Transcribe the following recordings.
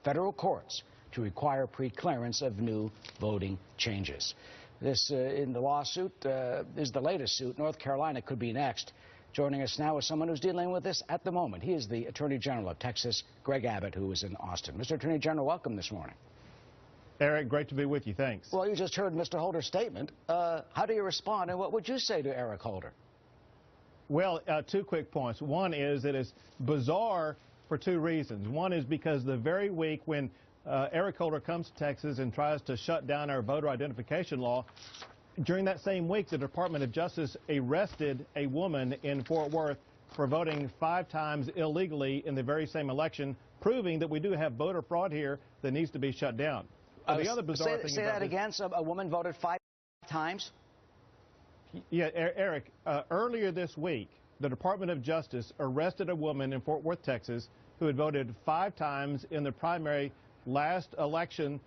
federal courts to require pre-clearance of new voting changes. This in the lawsuit is the latest suit. North Carolina could be next. Joining us now is someone who's dealing with this at the moment. He is the Attorney General of Texas, Greg Abbott, who is in Austin. Mr. Attorney General, welcome this morning. Eric, great to be with you. Thanks. Well, you just heard Mr. Holder's statement. How do you respond, and what would you say to Eric Holder? Well, 2 quick points. One is it is bizarre for 2 reasons. One is because the very week when Eric Holder comes to Texas and tries to shut down our voter identification law, during that same week, the Department of Justice arrested a woman in Fort Worth for voting 5 times illegally in the very same election, proving that we do have voter fraud here that needs to be shut down. The other bizarre thing say that again. So a woman voted 5 times? Yeah, Eric, earlier this week, the Department of Justice arrested a woman in Fort Worth, Texas, who had voted 5 times in the primary last election,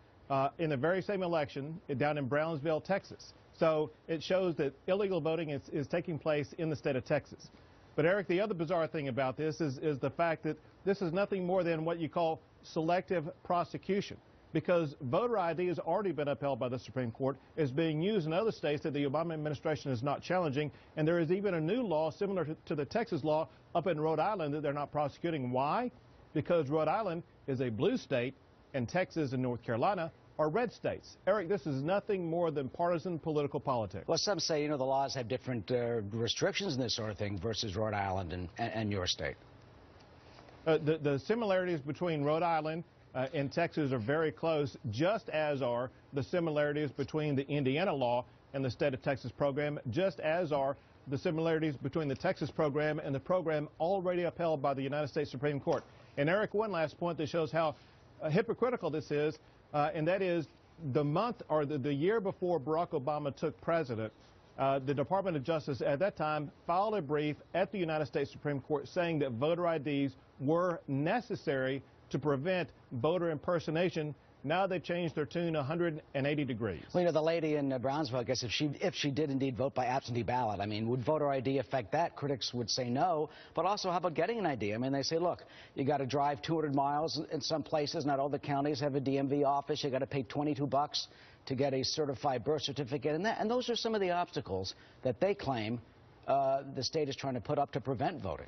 in the very same election down in Brownsville, Texas. So it shows that illegal voting is taking place in the state of Texas. But, Eric, the other bizarre thing about this is the fact that this is nothing more than what you call selective prosecution, because voter ID has already been upheld by the Supreme Court, is being used in other states that the Obama administration is not challenging, and there is even a new law similar to the Texas law up in Rhode Island that they're not prosecuting. Why? Because Rhode Island is a blue state, and Texas and North Carolina are red states. Eric, this is nothing more than partisan political politics. Well, some say, the laws have different restrictions and this sort of thing versus Rhode Island and your state. The similarities between Rhode Island and Texas are very close, just as are the similarities between the Indiana law and the state of Texas program, just as are the similarities between the Texas program and the program already upheld by the United States Supreme Court. And, Eric, one last point that shows how hypocritical this is, and that is the month or the year before Barack Obama took president, the Department of Justice at that time filed a brief at the United States Supreme Court saying that voter IDs were necessary to prevent voter impersonation. Now they've changed their tune 180 degrees. Well, the lady in Brownsville, I guess if she did indeed vote by absentee ballot, would voter ID affect that? Critics would say no. But also, how about getting an ID? They say, look, you got to drive 200 miles in some places. Not all the counties have a DMV office. You got to pay $22 to get a certified birth certificate. And those are some of the obstacles that they claim the state is trying to put up to prevent voting.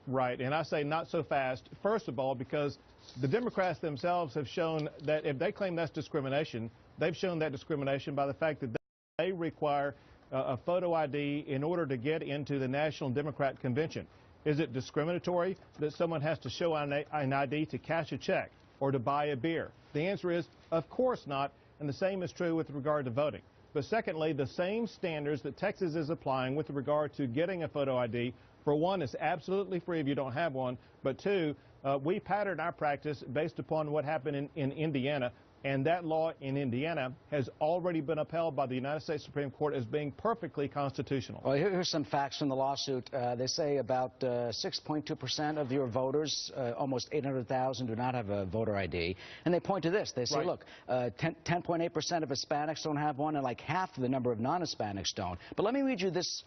Right, and I say not so fast, first of all, because the Democrats themselves have shown that if they claim that's discrimination, they've shown that discrimination by the fact that they require a photo ID in order to get into the National Democrat Convention. Is it discriminatory that someone has to show an ID to cash a check or to buy a beer? The answer is, of course not, and the same is true with regard to voting. But secondly, the same standards that Texas is applying with regard to getting a photo ID, for one, it's absolutely free if you don't have one, but 2, we pattern our practice based upon what happened in Indiana, and that law in Indiana has already been upheld by the United States Supreme Court as being perfectly constitutional. Well, here's some facts from the lawsuit. They say about 6.2% of your voters, almost 800,000, do not have a voter ID. And they point to this. They say, right, look, 10.8% of Hispanics don't have one, and like half the number of non-Hispanics don't. But let me read you this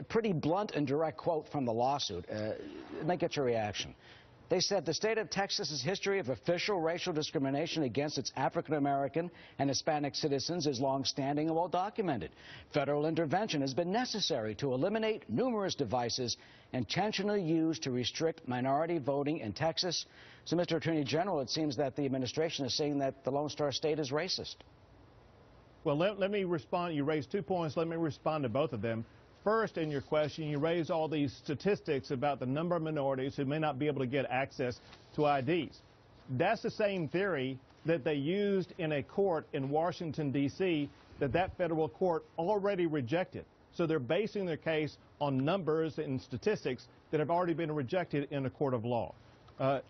pretty blunt and direct quote from the lawsuit. It might get your reaction. They said the state of Texas's history of official racial discrimination against its African-American and Hispanic citizens is long-standing and well-documented. Federal intervention has been necessary to eliminate numerous devices intentionally used to restrict minority voting in Texas. So, Mr. Attorney General, it seems that the administration is saying that the Lone Star State is racist. Well, let me respond. You raised 2 points. Let me respond to both of them. First, in your question, you raise all these statistics about the number of minorities who may not be able to get access to IDs. That's the same theory that they used in a court in Washington, D.C., that federal court already rejected. So they're basing their case on numbers and statistics that have already been rejected in a court of law.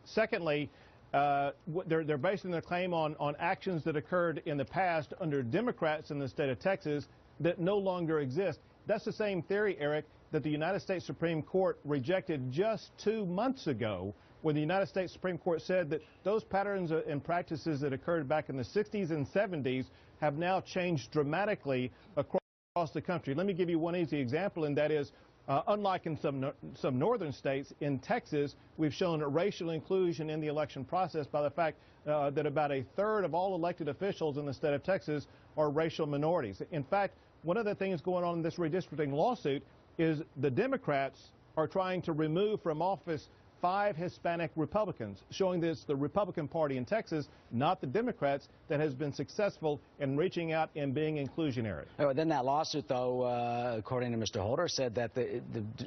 Secondly, they're basing their claim on actions that occurred in the past under Democrats in the state of Texas that no longer exist. That's the same theory, Eric, that the United States Supreme Court rejected just 2 months ago when the United States Supreme Court said that those patterns and practices that occurred back in the 60s and 70s have now changed dramatically across the country. Let me give you one easy example, and that is Unlike in some northern states, in Texas, we've shown racial inclusion in the election process by the fact that about a third of all elected officials in the state of Texas are racial minorities. In fact, one of the things going on in this redistricting lawsuit is the Democrats are trying to remove from office 5 Hispanic Republicans, showing that it's the Republican Party in Texas, not the Democrats, that has been successful in reaching out and being inclusionary. Oh, then that lawsuit, though, according to Mr. Holder, said that the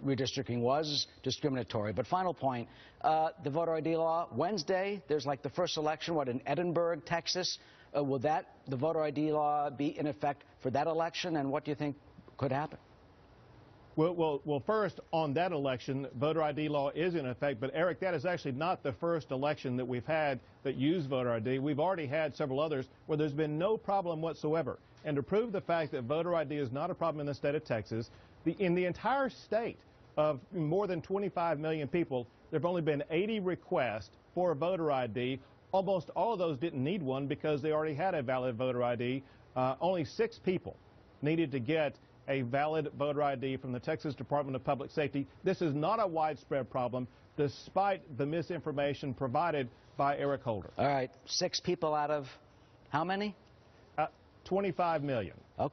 redistricting was discriminatory. But final point, the voter ID law, Wednesday, there's like the first election, in Edinburgh, Texas. Will the voter ID law be in effect for that election, and what do you think could happen? Well, first, on that election, voter ID law is in effect. But, Eric, that is actually not the first election that we've had that used voter ID. We've already had several others where there's been no problem whatsoever. And to prove the fact that voter ID is not a problem in the state of Texas, in the entire state of more than 25 million people, there have only been 80 requests for a voter ID. Almost all of those didn't need one because they already had a valid voter ID. Only 6 people needed to get a valid voter ID from the Texas Department of Public Safety. This is not a widespread problem, despite the misinformation provided by Eric Holder. All right, 6 people out of how many? 25 million. Okay.